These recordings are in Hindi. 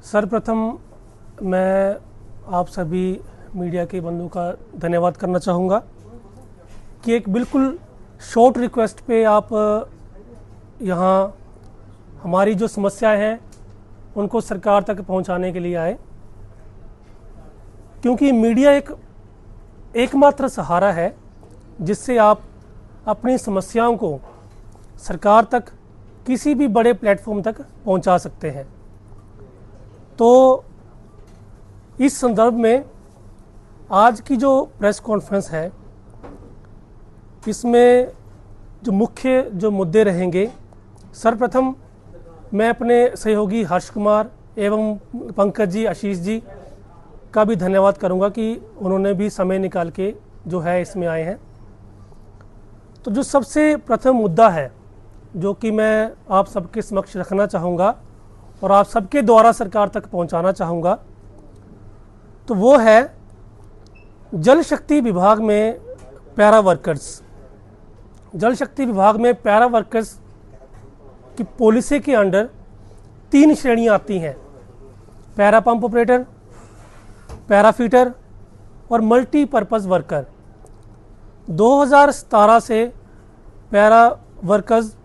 सर्वप्रथम मैं आप सभी मीडिया के बंधुओं का धन्यवाद करना चाहूँगा कि एक बिल्कुल शॉर्ट रिक्वेस्ट पे आप यहाँ हमारी जो समस्याएं हैं उनको सरकार तक पहुँचाने के लिए आए, क्योंकि मीडिया एकमात्र सहारा है जिससे आप अपनी समस्याओं को सरकार तक किसी भी बड़े प्लेटफॉर्म तक पहुंचा सकते हैं। तो इस संदर्भ में आज की जो प्रेस कॉन्फ्रेंस है, इसमें जो मुख्य जो मुद्दे रहेंगे, सर्वप्रथम मैं अपने सहयोगी हर्ष कुमार एवं पंकज जी, आशीष जी का भी धन्यवाद करूंगा कि उन्होंने भी समय निकाल के जो है इसमें आए हैं। तो जो सबसे प्रथम मुद्दा है जो कि मैं आप सबके समक्ष रखना चाहूँगा और आप सबके द्वारा सरकार तक पहुँचाना चाहूँगा, तो वो है जल शक्ति विभाग में पैरा वर्कर्स। जल शक्ति विभाग में पैरा वर्कर्स की पॉलिसी के अंडर 3 श्रेणियाँ आती हैं: para pump operator, para fitter और मल्टीपर्पज़ वर्कर। 2017 से पैरा वर्कर्स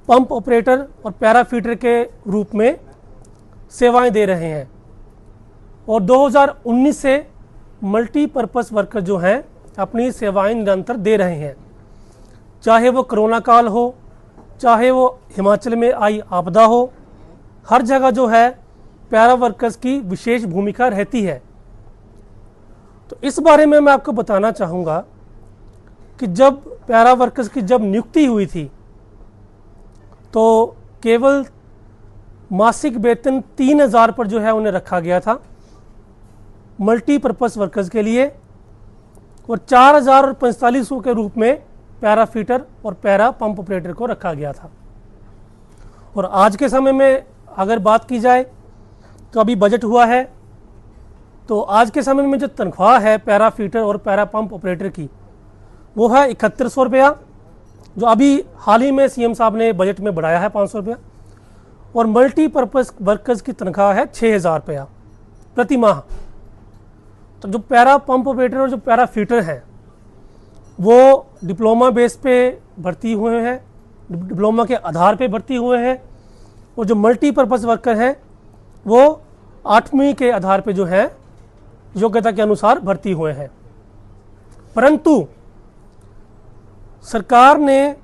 पंप ऑपरेटर और पैरा फीटर के रूप में सेवाएं दे रहे हैं और 2019 से मल्टीपर्पज़ वर्कर जो हैं अपनी सेवाएं निरंतर दे रहे हैं। चाहे वो कोरोना काल हो, चाहे वो हिमाचल में आई आपदा हो, हर जगह जो है पैरा वर्कर्स की विशेष भूमिका रहती है। तो इस बारे में मैं आपको बताना चाहूँगा कि जब पैरा वर्कर्स की जब नियुक्ति हुई थी तो केवल मासिक वेतन 3000 पर जो है उन्हें रखा गया था मल्टीपर्पज़ वर्कर्स के लिए, और 4045 के रूप में पैरा फीटर और पैरा पंप ऑपरेटर को रखा गया था। और आज के समय में अगर बात की जाए तो अभी बजट हुआ है, तो आज के समय में जो तनख्वाह है पैरा फीटर और पैरा पंप ऑपरेटर की वो है 7100 रुपया, जो अभी हाल ही में सीएम साहब ने बजट में बढ़ाया है 500 रुपया, और मल्टीपर्पज़ वर्कर्स की तनख्वाह है 6000 रुपया प्रति माह। तो जो पैरा पंप ऑपरेटर और जो पैरा फीटर हैं वो डिप्लोमा बेस पे भर्ती हुए हैं, डिप्लोमा के आधार पे भर्ती हुए हैं, और जो मल्टीपर्पज़ वर्कर हैं वो 8वीं के आधार पे जो है योग्यता के अनुसार भर्ती हुए हैं। परंतु सरकार ने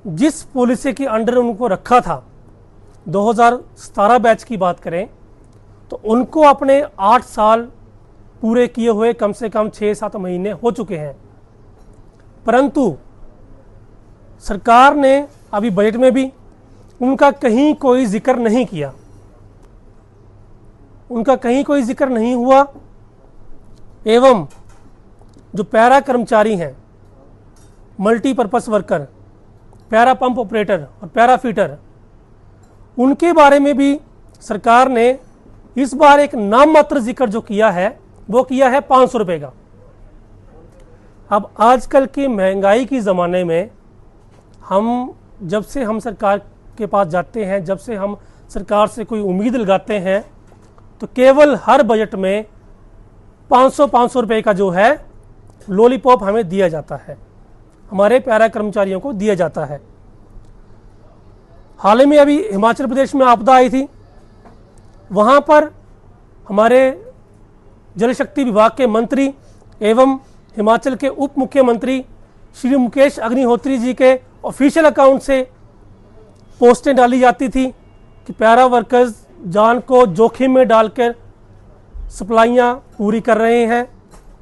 जिस पॉलिसी के अंडर उनको रखा था, 2017 बैच की बात करें तो उनको अपने 8 साल पूरे किए हुए कम से कम 6-7 महीने हो चुके हैं। परंतु सरकार ने अभी बजट में भी उनका कहीं कोई जिक्र नहीं किया, उनका कहीं कोई जिक्र नहीं हुआ। एवं जो पैरा कर्मचारी हैं, multipurpose worker, para pump operator और पैरा फीटर, उनके बारे में भी सरकार ने इस बार एक नाम मात्र जिक्र जो किया है वो किया है 500 रुपये का। अब आजकल की महंगाई की ज़माने में जब से हम सरकार के पास जाते हैं, जब से हम सरकार से कोई उम्मीद लगाते हैं, तो केवल हर बजट में 500 रुपये का जो है लॉलीपॉप हमें दिया जाता है, हमारे पैरा कर्मचारियों को दिया जाता है। हाल ही में अभी हिमाचल प्रदेश में आपदा आई थी, वहाँ पर हमारे जल शक्ति विभाग के मंत्री एवं हिमाचल के उप मुख्यमंत्री श्री मुकेश अग्निहोत्री जी के ऑफिशियल अकाउंट से पोस्टें डाली जाती थी कि पैरा वर्कर्स जान को जोखिम में डालकर सप्लाइयाँ पूरी कर रहे हैं,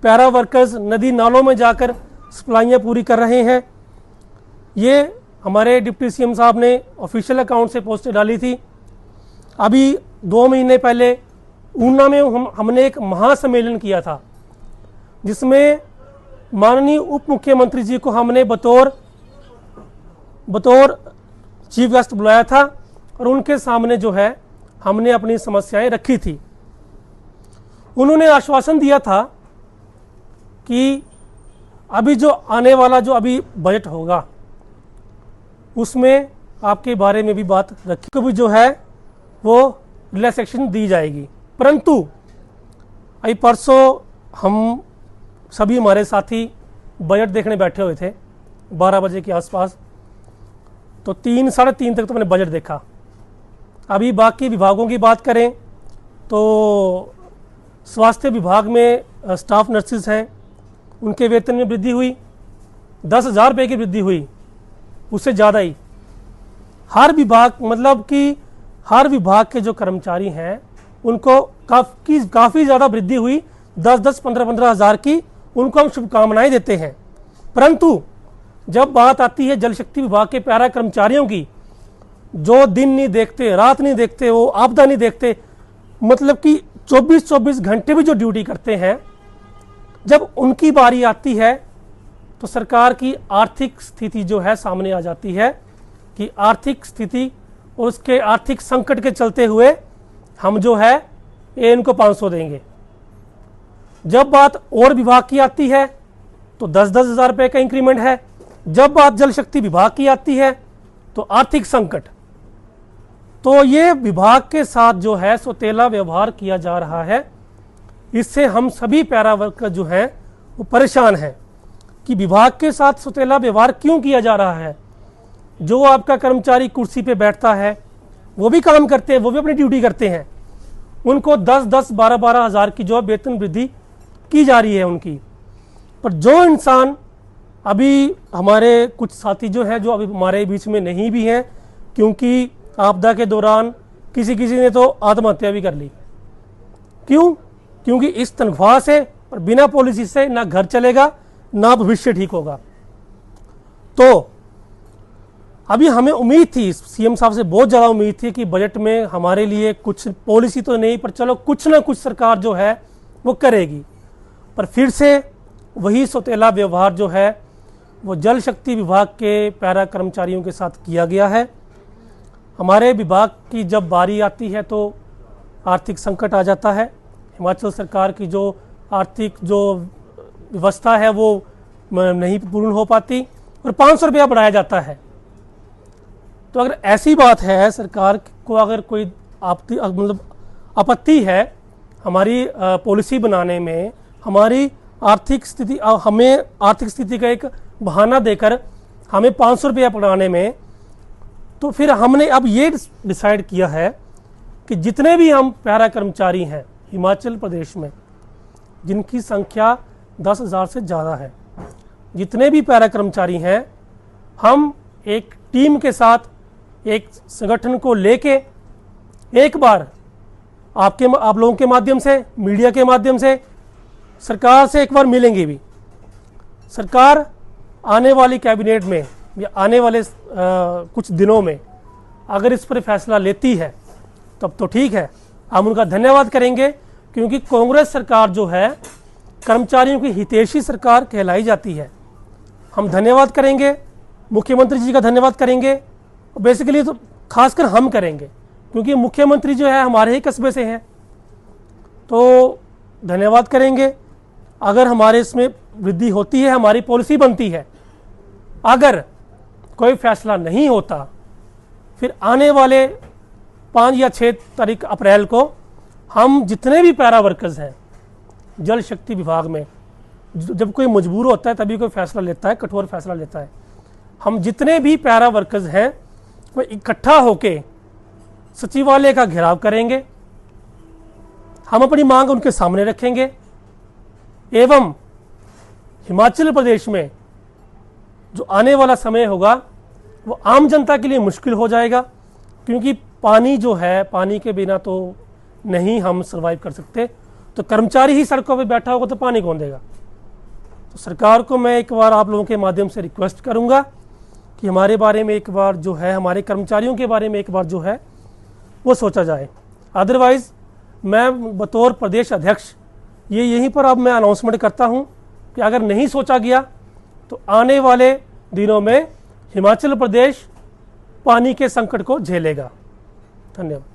पैरा वर्कर्स नदी नालों में जाकर सप्लाइयाँ पूरी कर रहे हैं। ये हमारे डिप्टी सीएम साहब ने ऑफिशियल अकाउंट से पोस्टें डाली थी। अभी 2 महीने पहले ऊना में हमने एक महासम्मेलन किया था जिसमें माननीय उप मुख्यमंत्री जी को हमने बतौर चीफ गेस्ट बुलाया था और उनके सामने जो है हमने अपनी समस्याएं रखी थी। उन्होंने आश्वासन दिया था कि अभी जो आने वाला जो अभी बजट होगा उसमें आपके बारे में भी बात रखी, को भी जो है वो रिलैक्सेशन दी जाएगी। परंतु अभी परसों हम सभी हमारे साथी बजट देखने बैठे हुए थे 12 बजे के आसपास, तो 3 साढ़े 3 तक तो मैंने बजट देखा। अभी बाकी विभागों की बात करें तो स्वास्थ्य विभाग में स्टाफ नर्सेज हैं, उनके वेतन में वृद्धि हुई, 10,000 रुपये की वृद्धि हुई, उससे ज़्यादा ही। हर विभाग मतलब कि हर विभाग के जो कर्मचारी हैं उनको काफ़ी ज़्यादा वृद्धि हुई, 10-10, 15-15 हज़ार की। उनको हम शुभकामनाएं देते हैं। परंतु जब बात आती है जल शक्ति विभाग के पैरा कर्मचारियों की, जो दिन नहीं देखते, रात नहीं देखते, वो आपदा नहीं देखते, मतलब कि 24-24 घंटे भी जो ड्यूटी करते हैं, जब उनकी बारी आती है तो सरकार की आर्थिक स्थिति जो है सामने आ जाती है कि आर्थिक स्थिति और उसके आर्थिक संकट के चलते हुए हम जो है ये इनको 500 देंगे। जब बात और विभाग की आती है तो 10-10 हज़ार रुपये का इंक्रीमेंट है। जब बात जल शक्ति विभाग की आती है तो आर्थिक संकट। तो ये विभाग के साथ जो है सौतेला व्यवहार किया जा रहा है। इससे हम सभी पैरा वर्कर जो हैं वो परेशान हैं कि विभाग के साथ सौतेला व्यवहार क्यों किया जा रहा है। जो आपका कर्मचारी कुर्सी पे बैठता है वो भी काम करते हैं, वो भी अपनी ड्यूटी करते हैं, उनको 10-10, 12-12 हज़ार की जो वेतन वृद्धि की जा रही है उनकी। पर जो इंसान अभी हमारे कुछ साथी जो हैं जो अभी हमारे बीच में नहीं भी हैं, क्योंकि आपदा के दौरान किसी ने तो आत्महत्या भी कर ली। क्यों? क्योंकि इस तनख्वाह से और बिना पॉलिसी से ना घर चलेगा ना भविष्य ठीक होगा। तो अभी हमें उम्मीद थी, सीएम साहब से बहुत ज़्यादा उम्मीद थी कि बजट में हमारे लिए कुछ पॉलिसी तो नहीं, पर चलो कुछ ना कुछ सरकार जो है वो करेगी। पर फिर से वही सौतेला व्यवहार जो है वो जल शक्ति विभाग के पैरा कर्मचारियों के साथ किया गया है। हमारे विभाग की जब बारी आती है तो आर्थिक संकट आ जाता है। हिमाचल सरकार की जो आर्थिक जो व्यवस्था है वो नहीं पूर्ण हो पाती और 500 रुपया बढ़ाया जाता है। तो अगर ऐसी बात है, सरकार को अगर कोई मतलब आपत्ति है हमारी पॉलिसी बनाने में, हमारी आर्थिक स्थिति, हमें आर्थिक स्थिति का एक बहाना देकर हमें 500 रुपया बढ़ाने में, तो फिर हमने अब ये डिसाइड किया है कि जितने भी हम पैरा कर्मचारी हैं हिमाचल प्रदेश में, जिनकी संख्या 10,000 से ज़्यादा है, जितने भी पैरा कर्मचारी हैं, हम एक टीम के साथ एक संगठन को लेके एक बार आप लोगों के माध्यम से, मीडिया के माध्यम से सरकार से एक बार मिलेंगे भी। सरकार आने वाली कैबिनेट में या आने वाले कुछ दिनों में अगर इस पर फैसला लेती है तब तो ठीक है, हम उनका धन्यवाद करेंगे, क्योंकि कांग्रेस सरकार जो है कर्मचारियों की हितैषी सरकार कहलाई जाती है। हम धन्यवाद करेंगे, मुख्यमंत्री जी का धन्यवाद करेंगे, बेसिकली तो खासकर हम करेंगे, क्योंकि मुख्यमंत्री जो है हमारे ही कस्बे से हैं, तो धन्यवाद करेंगे। अगर हमारे इसमें वृद्धि होती है, हमारी पॉलिसी बनती है, अगर कोई फैसला नहीं होता, फिर आने वाले 5 या 6 तारीख अप्रैल को हम जितने भी पैरा वर्कर्स हैं जल शक्ति विभाग में, जब कोई मजबूर होता है तभी कोई फैसला लेता है, कठोर फैसला लेता है, हम जितने भी पैरा वर्कर्स हैं वो इकट्ठा होके सचिवालय का घेराव करेंगे। हम अपनी मांग उनके सामने रखेंगे एवं हिमाचल प्रदेश में जो आने वाला समय होगा वो आम जनता के लिए मुश्किल हो जाएगा, क्योंकि पानी जो है, पानी के बिना तो नहीं हम सर्वाइव कर सकते। तो कर्मचारी ही सड़कों पे बैठा होगा तो पानी कौन देगा। तो सरकार को मैं एक बार आप लोगों के माध्यम से रिक्वेस्ट करूंगा कि हमारे बारे में एक बार जो है, हमारे कर्मचारियों के बारे में एक बार जो है वो सोचा जाए। अदरवाइज़ मैं बतौर प्रदेश अध्यक्ष ये यहीं पर अब मैं अनाउंसमेंट करता हूं कि अगर नहीं सोचा गया तो आने वाले दिनों में हिमाचल प्रदेश पानी के संकट को झेलेगा। धन्यवाद।